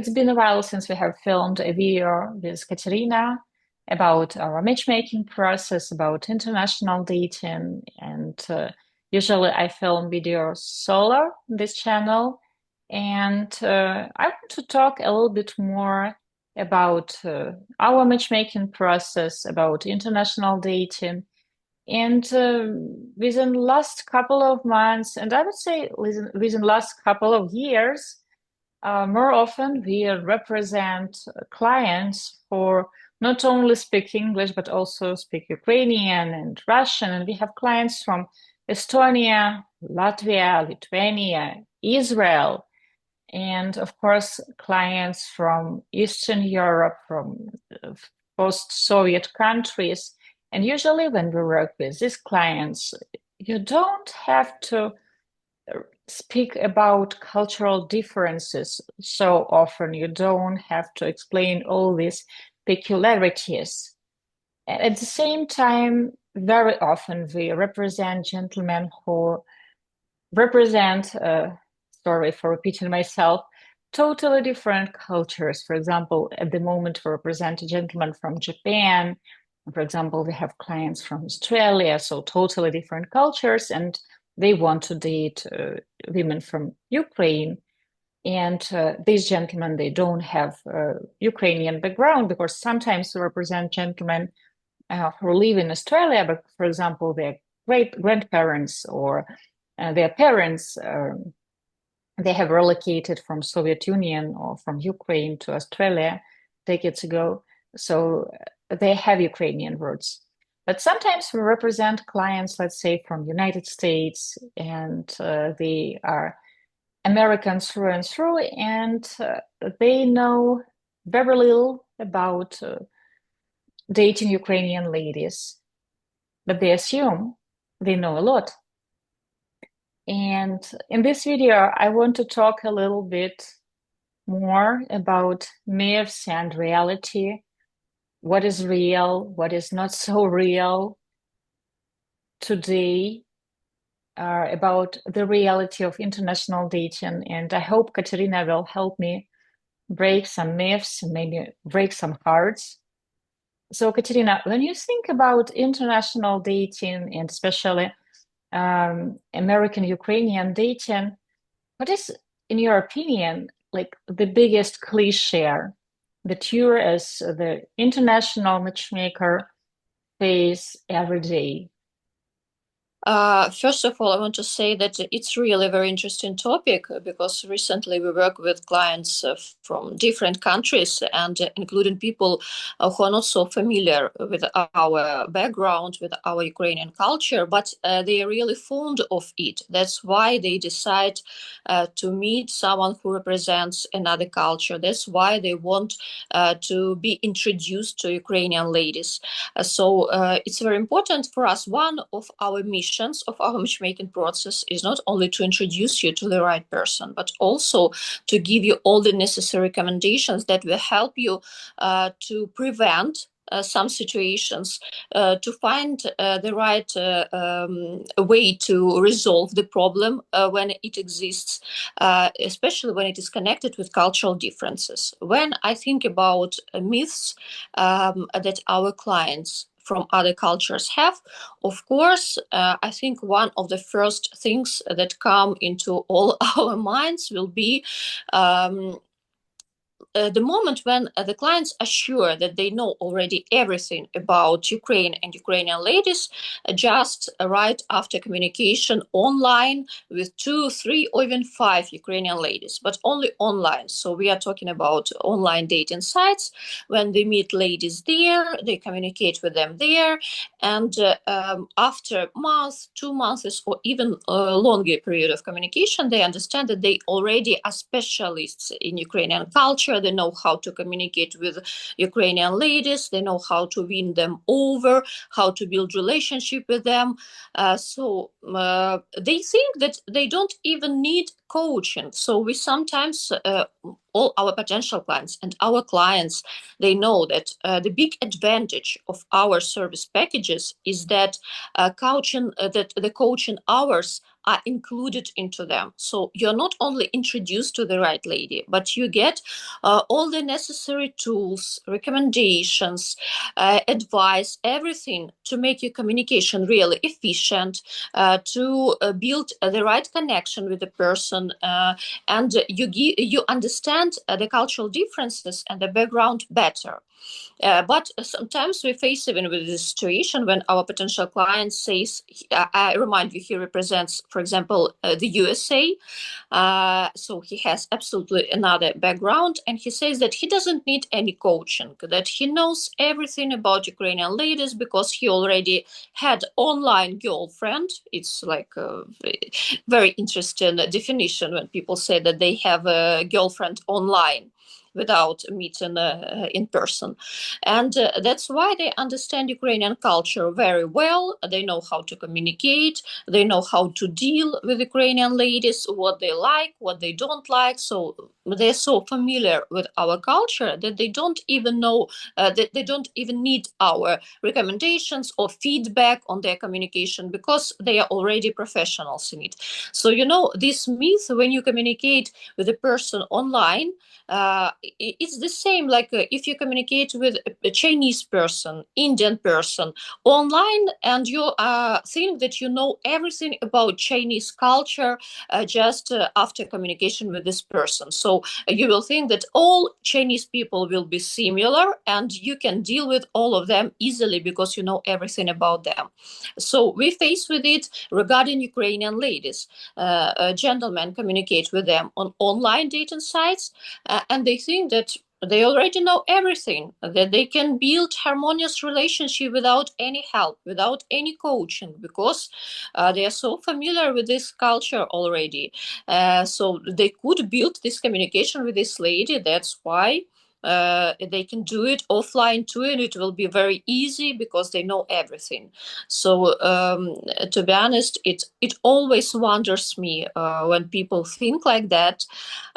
It's been a while since we have filmed a video with Katerina about our matchmaking process, about international dating, and usually I film videos solo on this channel. And I want to talk a little bit more about our matchmaking process, about international dating. And within last couple of months, and I would say within last couple of years, more often, we represent clients who not only speak English, but also speak Ukrainian and Russian. And we have clients from Estonia, Latvia, Lithuania, Israel, and of course, clients from Eastern Europe, from post-Soviet countries. And usually when we work with these clients, you don't have to speak about cultural differences so often. You don't have to explain all these peculiarities. And at the same time, very often we represent gentlemen who represent, sorry for repeating myself, totally different cultures. For example, at the moment, we represent a gentleman from Japan. For example, we have clients from Australia, so totally different cultures, and they want to date women from Ukraine. And these gentlemen, they don't have Ukrainian background because sometimes we represent gentlemen who live in Australia, but for example, their great grandparents or their parents, they have relocated from Soviet Union or from Ukraine to Australia decades ago. So they have Ukrainian roots. But sometimes we represent clients, let's say, from United States, and they are Americans through and through, and they know very little about dating Ukrainian ladies, but they assume they know a lot. And in this video, I want to talk a little bit more about myths and reality. What is real? What is not so real today? About the reality of international dating. And I hope Katerina will help me break some myths and maybe break some hearts. So, Katerina, when you think about international dating and especially American Ukrainian dating, what is, in your opinion, like the biggest cliche that you, as the international matchmaker, face every day? First of all, I want to say that it's really a very interesting topic because recently we work with clients from different countries and including people who are not so familiar with our background, with our Ukrainian culture, but they are really fond of it. That's why they decide to meet someone who represents another culture. That's why they want to be introduced to Ukrainian ladies. So it's very important for us. One of our missions of our matchmaking process is not only to introduce you to the right person, but also to give you all the necessary recommendations that will help you to prevent some situations, to find the right way to resolve the problem when it exists, especially when it is connected with cultural differences. When I think about myths that our clients from other cultures have, of course, I think one of the first things that come into all our minds will be the moment when the clients are sure that they know already everything about Ukraine and Ukrainian ladies, just right after communication online with 2, 3, or even 5 Ukrainian ladies, but only online. So we are talking about online dating sites. When they meet ladies there, they communicate with them there, and after a month, 2 months, or even a longer period of communication, they understand that they already are specialists in Ukrainian culture. They know how to communicate with Ukrainian ladies. They know how to win them over, how to build relationship with them. So they think that they don't even need coaching. So we sometimes, all our potential clients and our clients, they know that the big advantage of our service packages is that that the coaching hours are included into them. So you're not only introduced to the right lady, but you get all the necessary tools, recommendations, advice, everything to make your communication really efficient, to build the right connection with the person, and you understand the cultural differences and the background better. But sometimes we face even with this situation when our potential client says, I remind you, he represents, for example, the USA. So he has absolutely another background, and he says that he doesn't need any coaching, that he knows everything about Ukrainian ladies because he already had online girlfriend. It's like a very interesting definition when people say that they have a girlfriend online without meeting in person. And that's why they understand Ukrainian culture very well. They know how to communicate, they know how to deal with Ukrainian ladies, what they like, what they don't like. So they're so familiar with our culture that they don't even know, that they don't even need our recommendations or feedback on their communication because they are already professionals in it. So, this myth when you communicate with a person online, it's the same like if you communicate with a Chinese person, Indian person online, and you think that you know everything about Chinese culture just after communication with this person. So you will think that all Chinese people will be similar and you can deal with all of them easily because you know everything about them. So we face with it regarding Ukrainian ladies. Gentlemen communicate with them on online dating sites, and they think that they already know everything, that they can build harmonious relationship without any help, without any coaching, because they are so familiar with this culture already. So they could build this communication with this lady. That's why they can do it offline too, and it will be very easy because they know everything. So to be honest, it always wonders me when people think like that,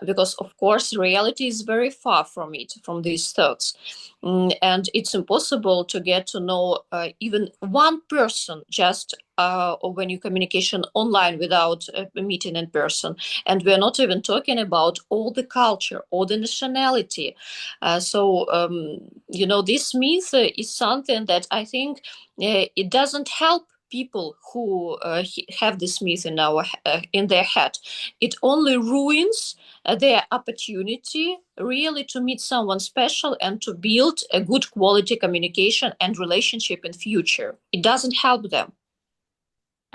because of course reality is very far from it, from these thoughts. And it's impossible to get to know even one person just when you communication online without meeting in person. And we're not even talking about all the culture, all the nationality. This myth is something that I think it doesn't help people who have this myth in their head. It only ruins their opportunity really to meet someone special and to build a good quality communication and relationship in future. It doesn't help them.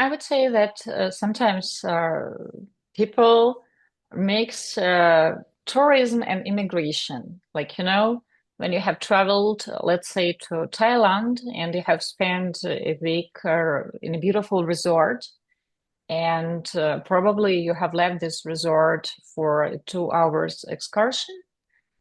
I would say that sometimes people mix tourism and immigration. Like, when you have traveled, let's say to Thailand, and you have spent a week in a beautiful resort, and probably you have left this resort for a 2 hours excursion.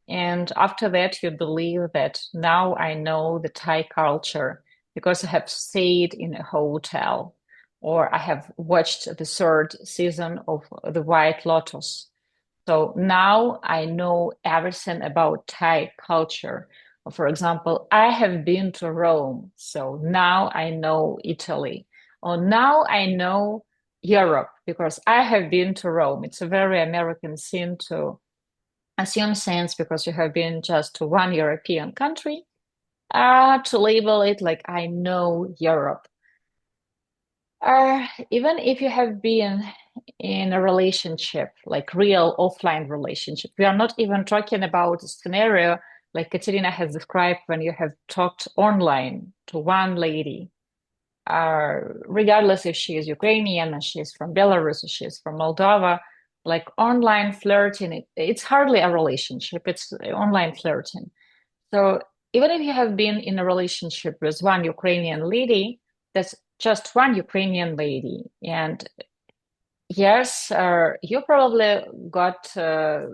And after that, you believe that now I know the Thai culture because I have stayed in a hotel or I have watched the third season of The White Lotus. So now I know everything about Thai culture. For example, I have been to Rome, so now I know Italy. Or now I know Europe because I have been to Rome. It's a very American thing to assume things because you have been just to one European country, to label it like I know Europe. Even if you have been in a relationship, like real offline relationship, we are not even talking about a scenario like Katerina has described when you have talked online to one lady, regardless if she is Ukrainian and she is from Belarus or she is from Moldova, like online flirting, it's hardly a relationship, it's online flirting. So even if you have been in a relationship with one Ukrainian lady, that's just one Ukrainian lady. And yes, you probably got a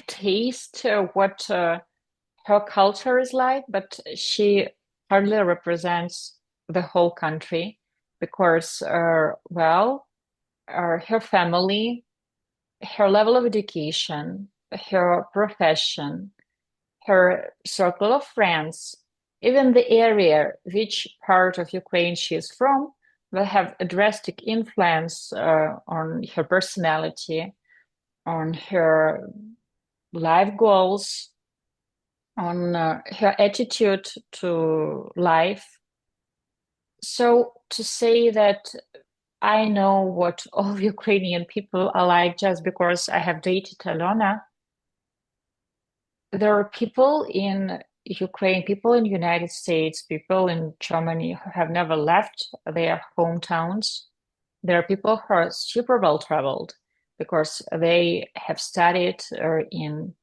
taste of what her culture is like, but she hardly represents the whole country because, her family, her level of education, her profession, her circle of friends, even the area, which part of Ukraine she is from, will have a drastic influence on her personality, on her life goals, on her attitude to life. So to say that I know what all Ukrainian people are like just because I have dated Alona, there are people in Ukraine, people in United States, people in Germany who have never left their hometowns. There are people who are super well traveled because they have studied in,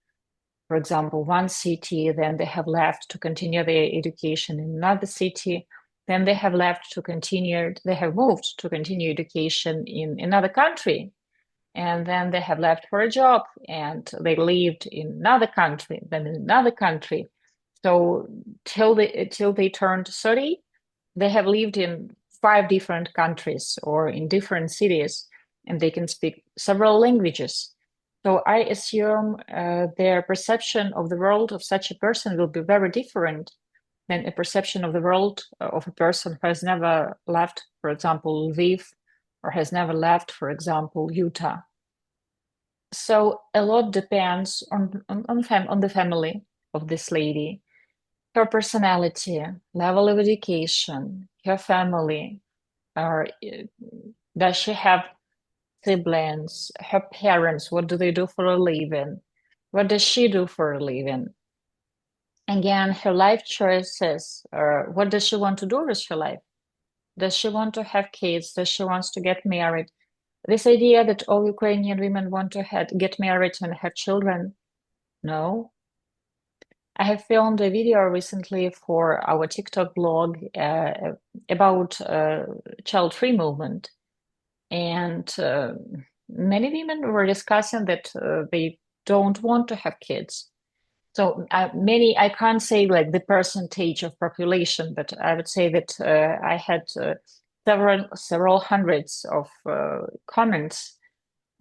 for example, one city, then they have left to continue their education in another city, then they have left to continue, they have moved to continue education in another country, and then they have left for a job and they lived in another country, then in another country. So till they turned 30, they have lived in 5 different countries or in different cities, and they can speak several languages. So I assume their perception of the world of such a person will be very different than a perception of the world of a person who has never left, for example, Lviv, or has never left, for example, Utah. So a lot depends on the family of this lady, her personality, level of education, her family, or does she have siblings, her parents, what do they do for a living? What does she do for a living? Again, her life choices, or what does she want to do with her life? Does she want to have kids? Does she want to get married? This idea that all Ukrainian women want to get married and have children, no. I have filmed a video recently for our TikTok blog about child-free movement, and many women were discussing that they don't want to have kids. So many, I can't say like the percentage of population, but I would say that I had several hundreds of comments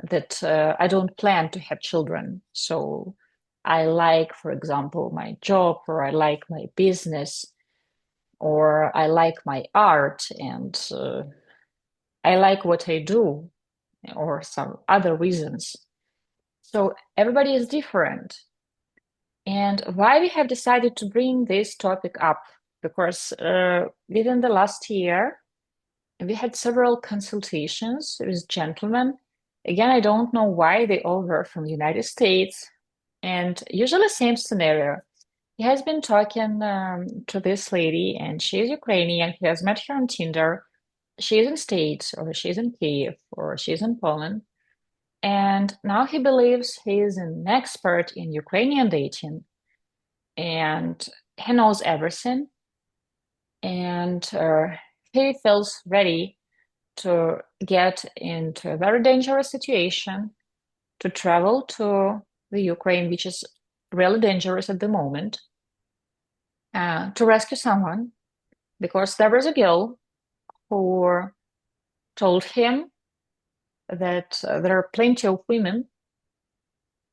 that I don't plan to have children. So I like, for example, my job, or I like my business, or I like my art, and I like what I do, or some other reasons. So everybody is different. And why we have decided to bring this topic up? Because within the last year, we had several consultations with gentlemen. Again, I don't know why they all were from the United States, and usually same scenario. He has been talking to this lady, and she's Ukrainian. He has met her on Tinder. She's in States, or she's in Kiev, or she's in Poland. And now he believes he is an expert in Ukrainian dating, and he knows everything. And he feels ready to get into a very dangerous situation, to travel to the Ukraine, which is really dangerous at the moment, to rescue someone, because there was a girl who told him that there are plenty of women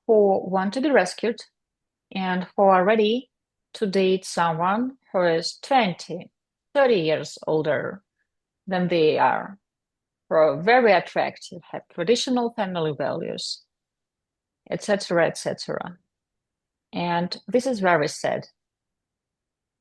who want to be rescued and who are ready to date someone who is 20, 30 years older than they are, who are very attractive, have traditional family values, etc., etc. And this is very sad.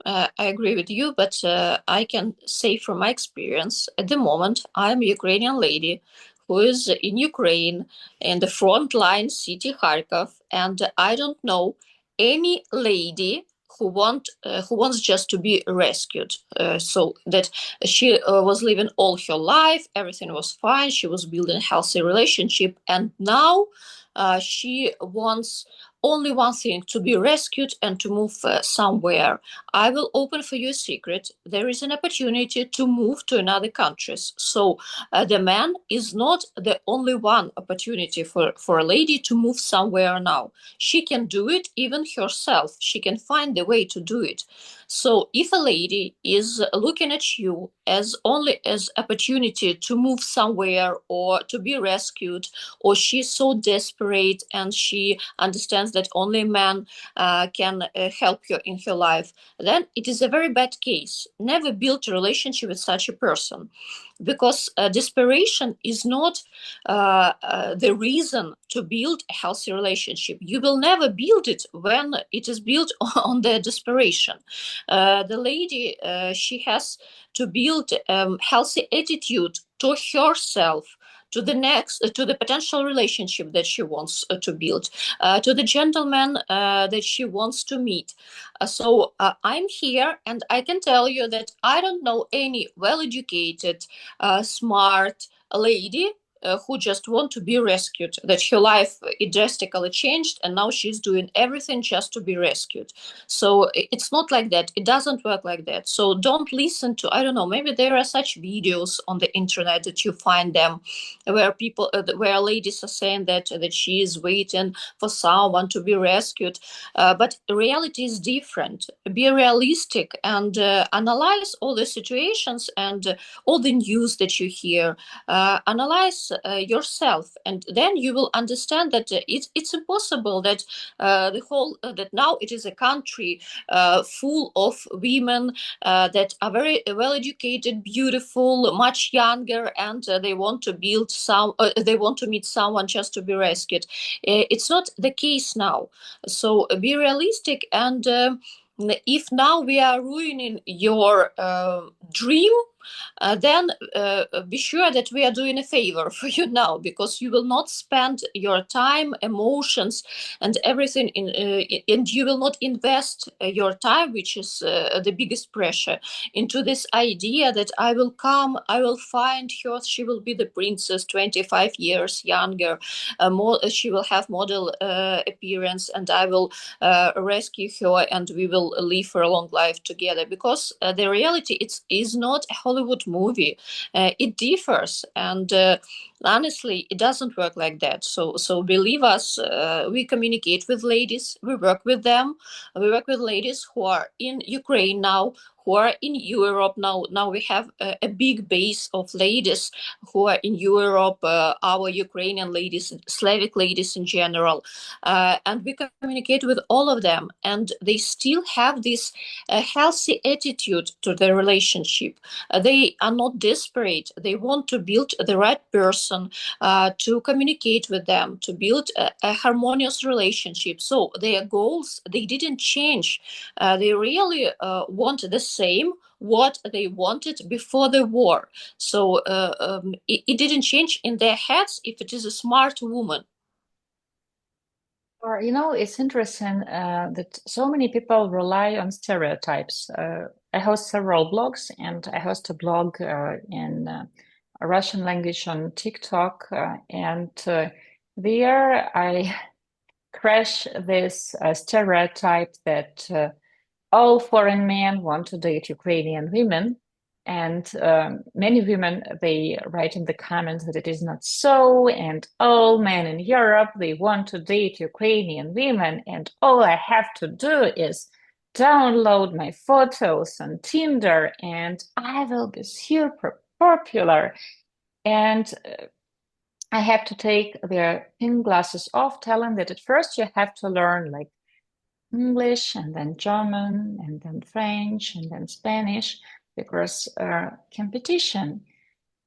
I agree with you, but I can say from my experience, at the moment, I'm a Ukrainian lady who is in Ukraine in the frontline city Kharkov, and I don't know any lady who wants just to be rescued. So that she was living all her life, everything was fine, she was building a healthy relationship, and now she wants only one thing: to be rescued and to move somewhere. I will open for you a secret. There is an opportunity to move to another countries. So the man is not the only one opportunity for a lady to move somewhere now. She can do it even herself. She can find the way to do it. So if a lady is looking at you as only as opportunity to move somewhere or to be rescued, or she's so desperate and she understands that only man can help her in her life, then it is a very bad case. Never build a relationship with such a person. because desperation is not the reason to build a healthy relationship. You will never build it when it is built on the desperation. The lady, she has to build healthy attitude to herself, to the next, to the potential relationship that she wants to build, to the gentleman that she wants to meet. So I'm here, and I can tell you that I don't know any well-educated, smart lady who just want to be rescued, that her life it drastically changed and now she's doing everything just to be rescued. So it's not like that. It doesn't work like that. So don't listen to, I don't know, maybe there are such videos on the internet that you find them where people where ladies are saying that she is waiting for someone to be rescued. But reality is different. Be realistic and analyze all the situations and all the news that you hear. Analyze yourself, and then you will understand that it's impossible that the whole that now it is a country full of women that are very well educated, beautiful, much younger, and they want to build some. They want to meet someone just to be rescued. It's not the case now. So be realistic, and if now we are ruining your dream, then be sure that we are doing a favor for you now, because you will not spend your time, emotions, and everything and you will not invest your time, which is the biggest pressure, into this idea that I will come, I will find her, she will be the princess, 25 years younger, she will have model appearance, and I will rescue her, and we will live for a long life together. Because the reality is not a Hollywood movie. It differs, and honestly, it doesn't work like that. So believe us. We communicate with ladies. We work with them. We work with ladies who are in Ukraine now, who are in Europe now. Now we have a big base of ladies who are in Europe, our Ukrainian ladies, Slavic ladies in general, and we communicate with all of them, and they still have this healthy attitude to the relationship. They are not desperate. They want to build the right person, to communicate with them, to build a harmonious relationship. So their goals, they didn't change. They really want the same what they wanted before the war. So it didn't change in their heads if it is a smart woman. Or, it's interesting that so many people rely on stereotypes. I host several blogs, and I host a blog in a Russian language on TikTok, and there I crash this stereotype that all foreign men want to date Ukrainian women. And many women, they write in the comments that it is not so. And all men in Europe, they want to date Ukrainian women. And all I have to do is download my photos on Tinder and I will be super popular. And I have to take their pink glasses off, telling that at first you have to learn like English and then German and then French and then Spanish because competition.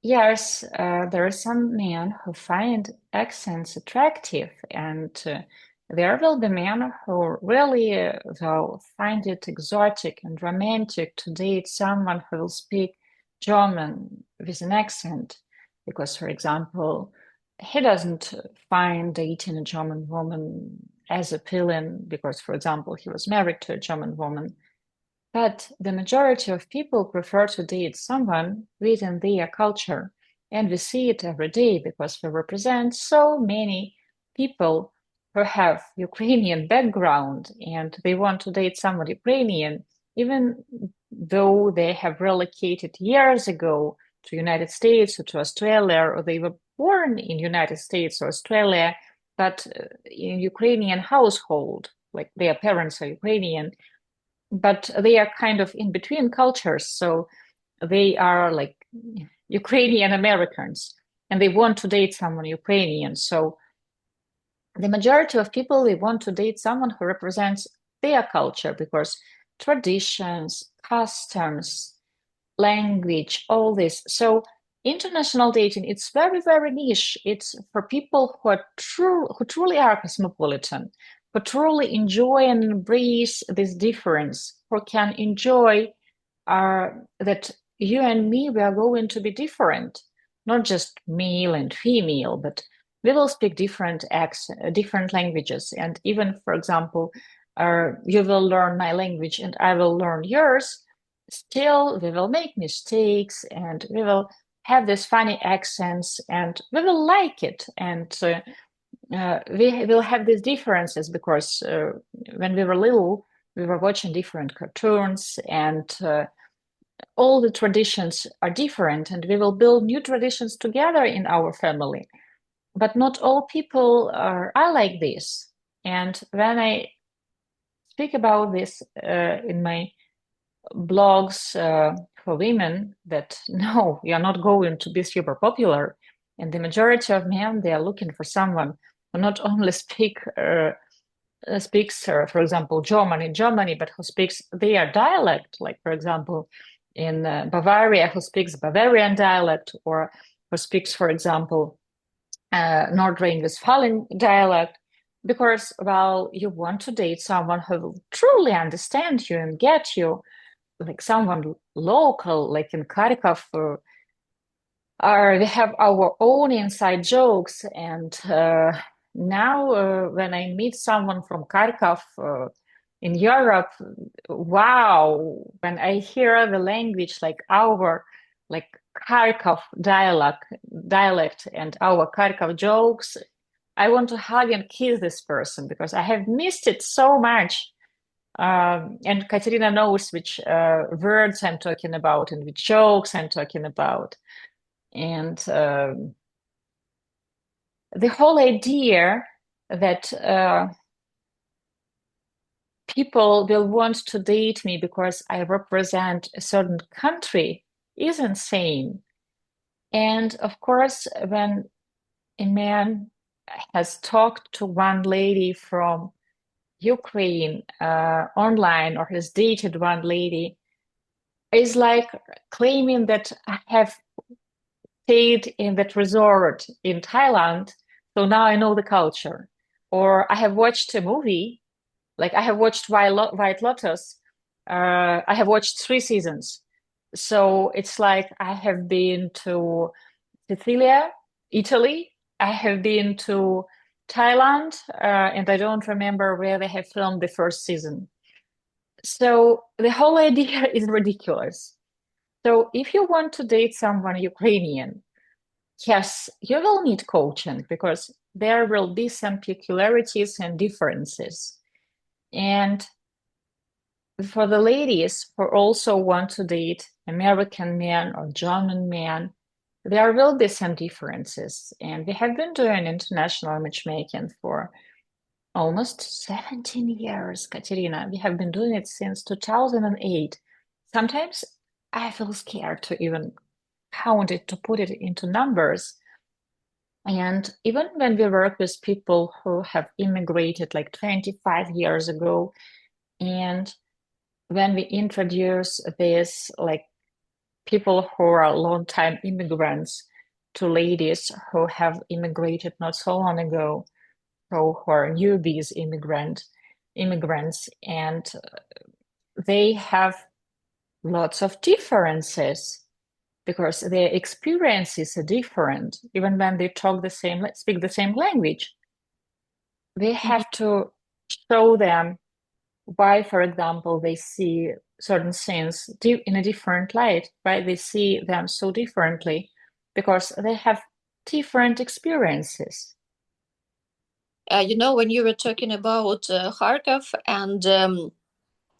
Yes, there are some men who find accents attractive, and there will be men who really will find it exotic and romantic to date someone who will speak German with an accent. Because, for example, he doesn't find dating a German woman as appealing because, for example, he was married to a German woman. But the majority of people prefer to date someone within their culture. And we see it every day because we represent so many people who have Ukrainian background and they want to date someone Ukrainian, even though they have relocated years ago to United States or to Australia, or they were born in United States or Australia, but in Ukrainian household, like their parents are Ukrainian, but they are kind of in between cultures. So they are like Ukrainian Americans and they want to date someone Ukrainian. So the majority of people, they want to date someone who represents their culture because traditions, customs, language, all this. So international dating, it's very, very niche. It's for people who truly are cosmopolitan, who truly enjoy and embrace this difference, who can enjoy that you and me, we are going to be different, not just male and female, but we will speak different languages. And even, for example, you will learn my language and I will learn yours. Still, we will make mistakes and we will have these funny accents and we will like it. And we will have these differences because when we were little, we were watching different cartoons and all the traditions are different and we will build new traditions together in our family. But not all people are like this. And when I speak about this in my blogs for women, that no, you're not going to be super popular. And the majority of men, they are looking for someone who not only speaks, for example, German in Germany, but who speaks their dialect, like, for example, in Bavaria, who speaks Bavarian dialect, or who speaks, for example, North Rhine-Westphalian dialect, because, well, you want to date someone who will truly understand you and get you, like someone local, like in Kharkov, we have our own inside jokes. And now, when I meet someone from Kharkov in Europe, wow, when I hear the language like our, like Kharkov dialect and our Kharkov jokes, I want to hug and kiss this person because I have missed it so much. And Katerina knows which words I'm talking about and which jokes I'm talking about. And the whole idea that people will want to date me because I represent a certain country is insane. And of course, when a man has talked to one lady from Ukraine online or has dated one lady, is like claiming that I have stayed in that resort in Thailand, so now I know the culture. Or I have watched a movie, like I have watched White Lotus. I have watched 3 seasons. So it's like I have been to Sicilia, Italy. I have been to Thailand, and I don't remember where they have filmed the first season. So the whole idea is ridiculous. So if you want to date someone Ukrainian, yes, you will need coaching because there will be some peculiarities and differences. And for the ladies who also want to date American men or German men, there will be some differences. And we have been doing international matchmaking for almost 17 years, Katerina. We have been doing it since 2008. Sometimes I feel scared to even count it, to put it into numbers. And even when we work with people who have immigrated like 25 years ago, and when we introduce this, like people who are long-time immigrants to ladies who have immigrated not so long ago, so who are newbies immigrants, and they have lots of differences because their experiences are different, even when they speak the same language. We Mhm. have to show them why, for example, they see certain scenes in a different light, why they see them so differently, because they have different experiences. When you were talking about Kharkov and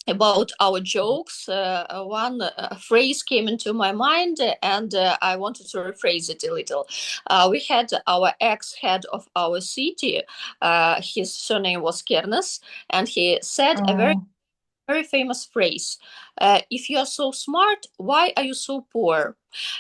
about our jokes, one phrase came into my mind, and I wanted to rephrase it a little. We had our ex-head of our city. His surname was Kernes, and he said a very Oh, very famous phrase. If you are so smart, why are you so poor?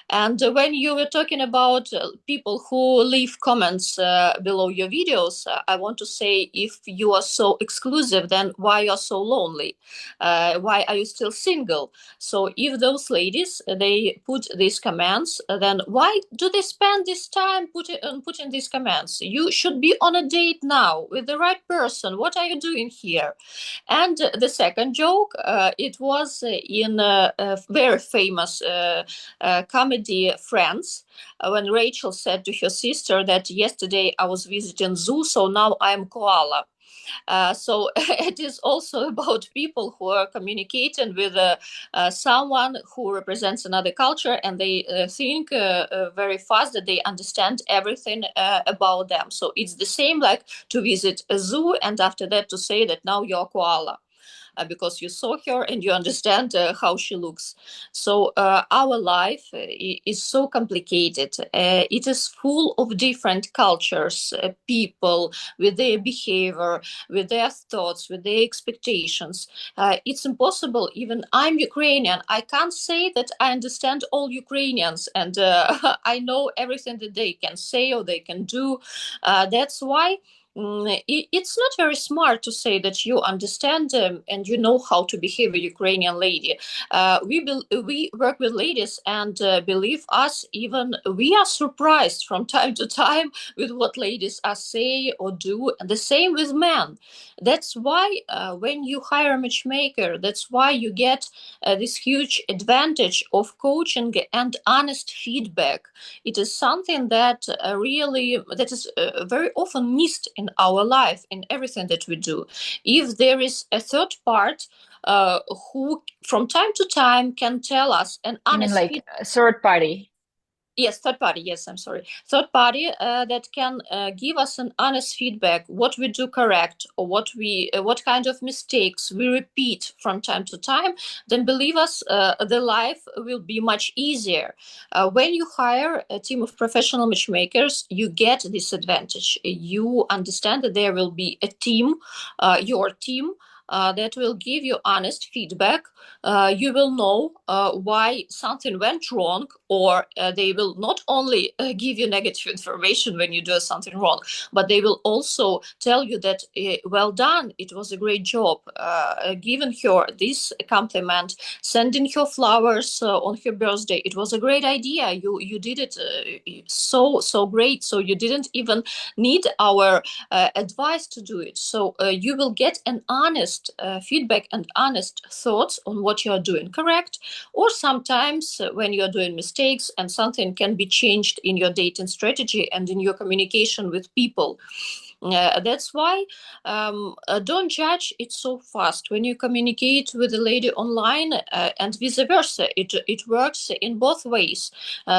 And when you were talking about people who leave comments below your videos, I want to say, if you are so exclusive, then why you are so lonely? Why are you still single? So if those ladies they put these comments, then why do they spend this time putting these comments? You should be on a date now with the right person. What are you doing here? And the second joke, it was in a very famous comedy Friends, when Rachel said to her sister that yesterday I was visiting zoo, so now I'm koala. So it is also about people who are communicating with someone who represents another culture, and they think very fast that they understand everything about them. So it's the same like to visit a zoo and after that to say that now you're koala, because you saw her and you understand how she looks. So our life is so complicated. It is full of different cultures, people with their behavior, with their thoughts, with their expectations. It's impossible. Even I'm Ukrainian. I can't say that I understand all Ukrainians and I know everything that they can say or they can do. That's why it's not very smart to say that you understand and you know how to behave a Ukrainian lady. We work with ladies, and believe us, even we are surprised from time to time with what ladies are say or do. And the same with men. That's why when you hire a matchmaker, that's why you get this huge advantage of coaching and honest feedback. It is something that really that is very often missed in our life, in everything that we do. If there is a third part who from time to time can tell us an You mean honest like feedback. a third party? Yes, third party. Yes, I'm sorry. Third party that can give us an honest feedback, what we do correct, or what kind of mistakes we repeat from time to time. Then believe us, the life will be much easier. When you hire a team of professional matchmakers, you get this advantage. You understand that there will be a team, your team. That will give you honest feedback. You will know why something went wrong, or they will not only give you negative information when you do something wrong, but they will also tell you that well done, it was a great job, giving her this compliment, sending her flowers on her birthday. It was a great idea. You did it so great. So you didn't even need our advice to do it. So you will get an honest feedback and honest thoughts on what you are doing correct. Or sometimes when you are doing mistakes and something can be changed in your dating strategy and in your communication with people. That's why don't judge it so fast. When you communicate with a lady online and vice versa, it works in both ways.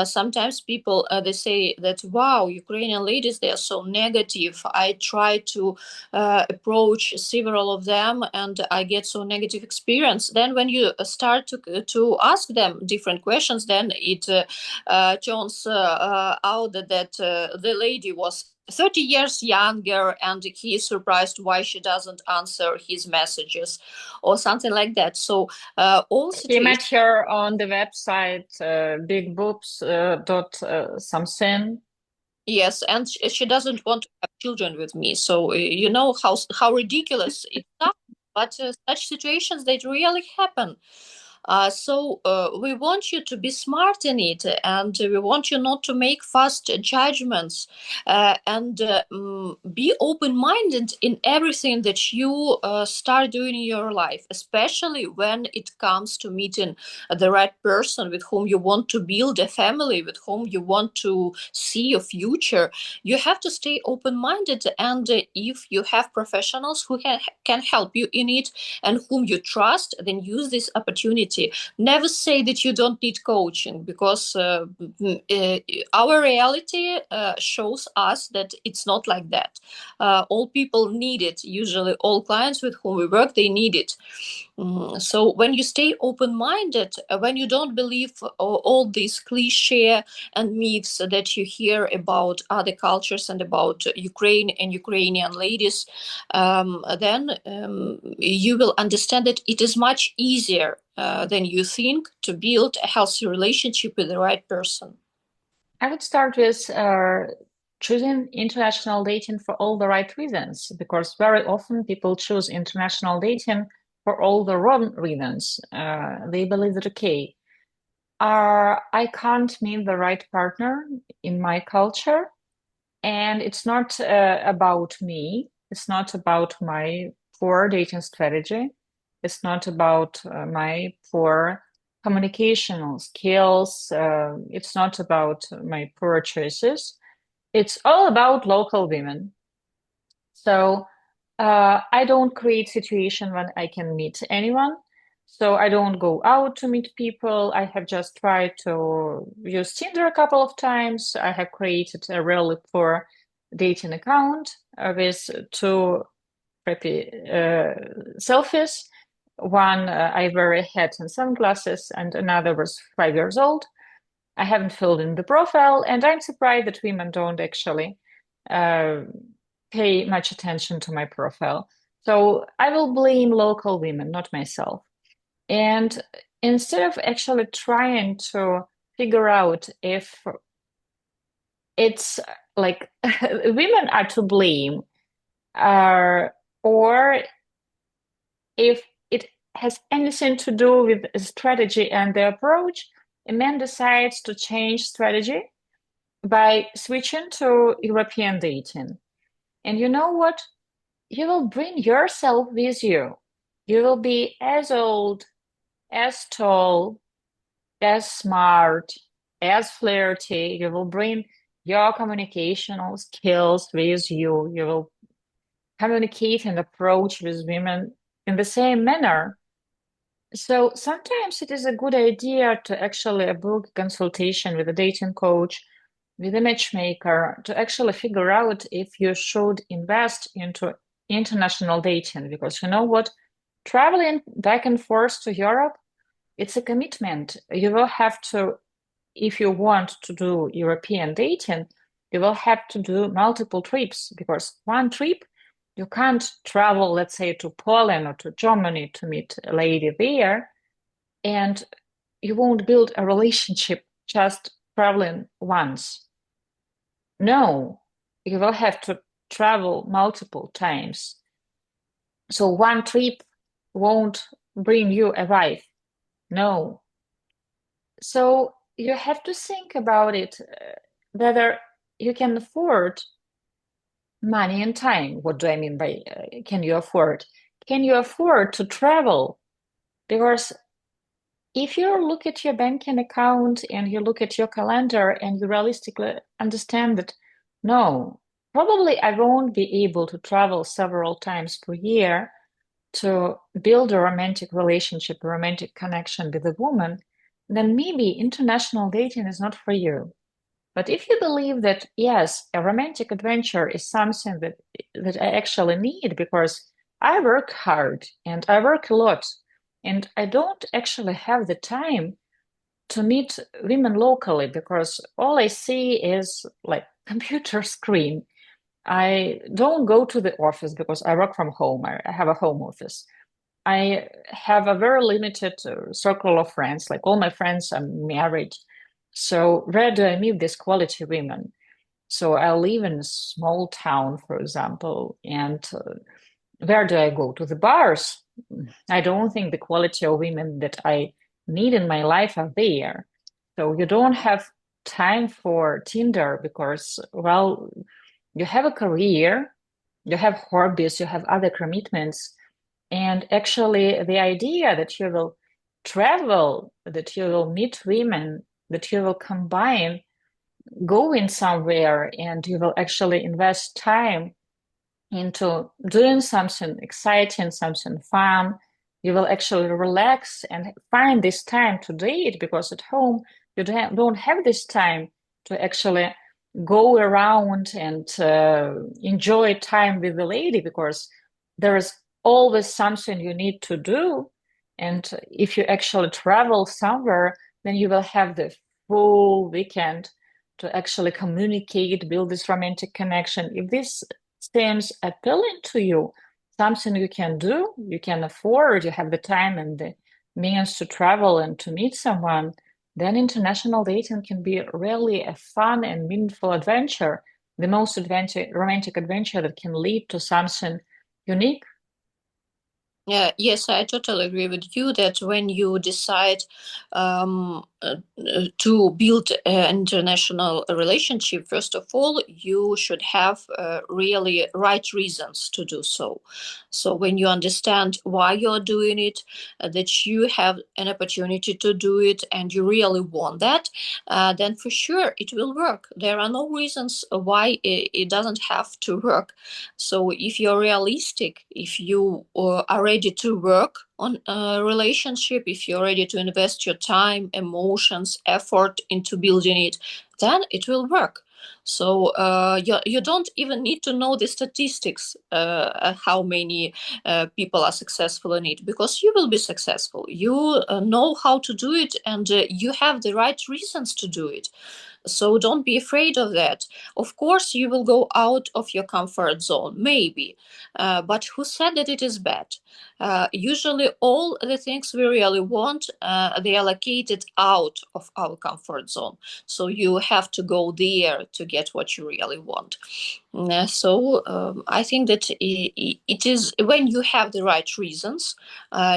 Sometimes people they say that wow, Ukrainian ladies they are so negative. I try to approach several of them and I get so negative experience. Then when you start to ask them different questions, then it turns out that the lady was 30 years younger and he is surprised why she doesn't answer his messages or something like that. So all He situations. met her on the website big boobs dot something. Yes, and she doesn't want to have children with me. So you know how ridiculous it sounds, but such situations they really happen. So we want you to be smart in it, and we want you not to make fast judgments, and be open-minded in everything that you start doing in your life, especially when it comes to meeting the right person with whom you want to build a family, with whom you want to see a future. You have to stay open-minded, and if you have professionals who can help you in it and whom you trust, then use this opportunity. Never say that you don't need coaching, because our reality shows us that it's not like that. All people need it. Usually all clients with whom we work, they need it. So when you stay open-minded, when you don't believe all these cliche and myths that you hear about other cultures and about Ukraine and Ukrainian ladies, then you will understand that it is much easier than you think to build a healthy relationship with the right person? I would start with choosing international dating for all the right reasons, because very often people choose international dating for all the wrong reasons. They believe that, okay, I can't meet the right partner in my culture, and it's not about me. It's not about my poor dating strategy. It's not about my poor communicational skills. It's not about my poor choices. It's all about local women. So I don't create situation when I can meet anyone. So I don't go out to meet people. I have just tried to use Tinder a couple of times. I have created a really poor dating account with two crappy selfies. One I wear a hat and sunglasses, and another was 5 years old. I haven't filled in the profile, and I'm surprised that women don't actually uh, pay much attention to my profile. So I will blame local women, not myself. And instead of actually trying to figure out if it's like women are to blame, uh, or if it has anything to do with the strategy and the approach, a man decides to change strategy by switching to European dating. And you know what? You will bring yourself with you. You will be as old, as tall, as smart, as flirty. You will bring your communicational skills with you. You will communicate and approach with women in the same manner. So sometimes it is a good idea to actually book a consultation with a dating coach, with a matchmaker, to actually figure out if you should invest into international dating. Because you know what? Traveling back and forth to Europe, it's a commitment. You will have to, if you want to do European dating, you will have to do multiple trips, because one trip, you can't travel, let's say, to Poland or to Germany to meet a lady there, and you won't build a relationship just traveling once. No, you will have to travel multiple times. So one trip won't bring you a wife. No. So you have to think about it, whether you can afford money and time. What do I mean by can you afford? Can you afford to travel? Because if you look at your banking account and you look at your calendar and you realistically understand that, no, probably I won't be able to travel several times per year to build a romantic relationship, a romantic connection with a woman, then maybe international dating is not for you. But if you believe that, yes, a romantic adventure is something that I actually need because I work hard and I work a lot, and I don't actually have the time to meet women locally because all I see is like computer screen. I don't go to the office because I work from home. I have a home office. I have a very limited circle of friends. Like all my friends are married. So where do I meet these quality women? So I live in a small town, for example, and where do I go? To the bars? I don't think the quality of women that I need in my life are there. So you don't have time for Tinder because, well, you have a career, you have hobbies, you have other commitments. And actually, the idea that you will travel, that you will meet women, that you will combine going somewhere and you will actually invest time into doing something exciting, something fun. You will actually relax and find this time to date because at home you don't have this time to actually go around and enjoy time with the lady because there is always something you need to do. And if you actually travel somewhere, then you will have the full weekend to actually communicate, build this romantic connection. If this seems appealing to you, something you can do, you can afford, you have the time and the means to travel and to meet someone, then international dating can be really a fun and meaningful adventure, the most romantic adventure that can lead to something unique. Yes, I totally agree with you that when you decide to build an international relationship, first of all, you should have really right reasons to do so. So when you understand why you're doing it, that you have an opportunity to do it, and you really want that, then for sure it will work. There are no reasons why it doesn't have to work. So if you're realistic, if you are ready to work on a relationship, if you're ready to invest your time, emotions, effort into building it, then it will work. So you don't even need to know the statistics, how many people are successful in it, because you will be successful. You know how to do it, and you have the right reasons to do it. So don't be afraid of that. Of course, you will go out of your comfort zone, maybe. But who said that it is bad? Usually, all the things we really want, they are located out of our comfort zone. So you have to go there to get what you really want. I think that it is when you have the right reasons,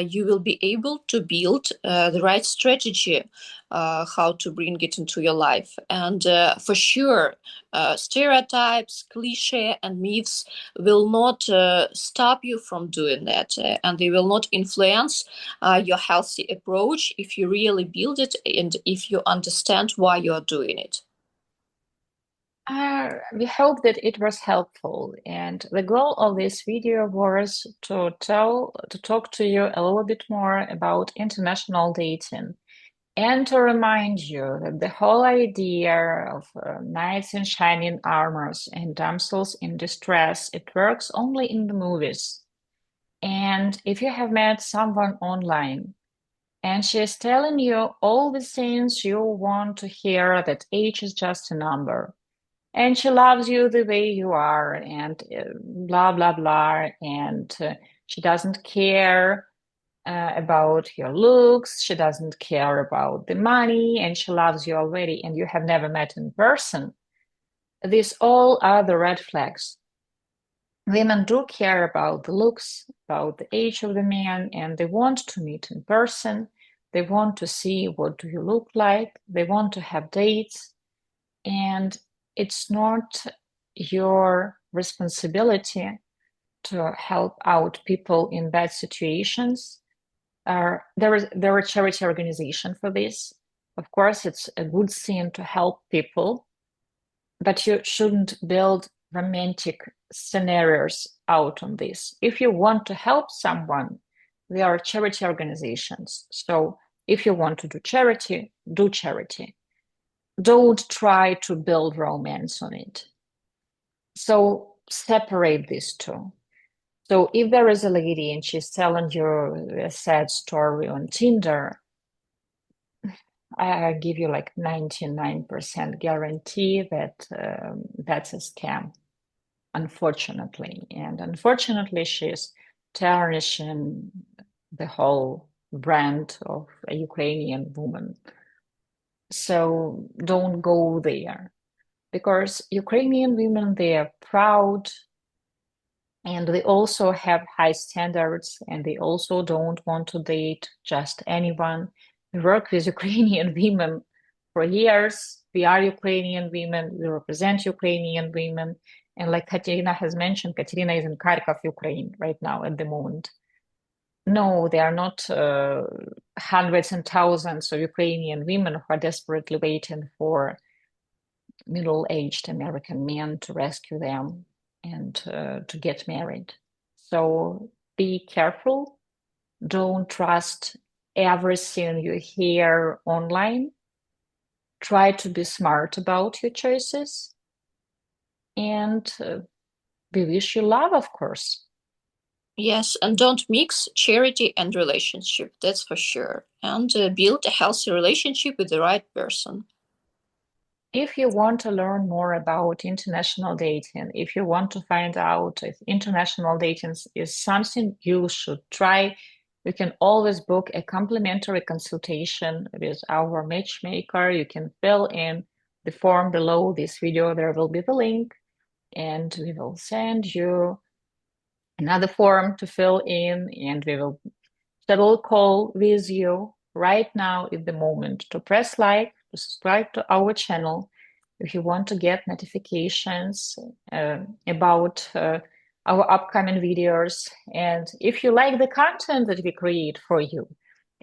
you will be able to build the right strategy, how to bring it into your life. And for sure, stereotypes, cliche, and myths will not stop you from doing that, and they will not influence your healthy approach if you really build it and if you understand why you are doing it. We hope that it was helpful, and the goal of this video was to talk to you a little bit more about international dating and to remind you that the whole idea of knights in shining armors and damsels in distress, it works only in the movies. And if you have met someone online and she is telling you all the things you want to hear, that age is just a number, and she loves you the way you are, and blah, blah, blah, and she doesn't care about your looks, she doesn't care about the money, and she loves you already, and you have never met in person. These all are the red flags. Women do care about the looks, about the age of the man, and they want to meet in person. They want to see what do you look like. They want to have dates, and it's not your responsibility to help out people in bad situations. There are charity organization for this. Of course, it's a good thing to help people, but you shouldn't build romantic scenarios out on this. If you want to help someone, there are charity organizations. So if you want to do charity, do charity. Don't try to build romance on it. So separate these two. So if there is a lady and she's telling you a sad story on Tinder, I give you like 99% guarantee that that's a scam, unfortunately. And unfortunately, she's tarnishing the whole brand of a Ukrainian woman. So don't go there because Ukrainian women, they are proud and they also have high standards and they also don't want to date just anyone. We work with Ukrainian women for years. We are Ukrainian women. We represent Ukrainian women. And like Katerina has mentioned, Katerina is in Kharkov, Ukraine right now at the moment. No, they are not hundreds and thousands of Ukrainian women who are desperately waiting for middle-aged American men to rescue them and to get married. So be careful. Don't trust everything you hear online. Try to be smart about your choices. And we wish you love, of course. Yes, and don't mix charity and relationship, that's for sure. And build a healthy relationship with the right person. If you want to learn more about international dating, if you want to find out if international dating is something you should try, You can always book a complimentary consultation with our matchmaker. You can fill in the form below this video. There will be the link, and we will send you another form to fill in, and we will schedule a call with you right now in the moment to press like, to subscribe to our channel if you want to get notifications about our upcoming videos. And if you like the content that we create for you,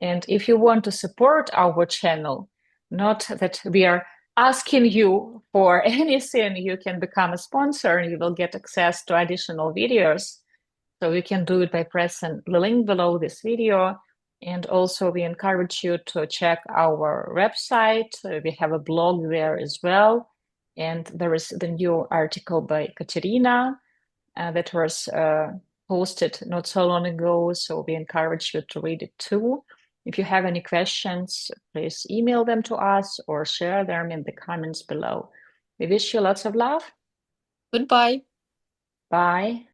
and if you want to support our channel, not that we are asking you for anything, you can become a sponsor and you will get access to additional videos. So you can do it by pressing the link below this video. And also we encourage you to check our website. We have a blog there as well. And there is the new article by Katerina that was posted not so long ago. So we encourage you to read it too. If you have any questions, please email them to us or share them in the comments below. We wish you lots of love. Goodbye. Bye.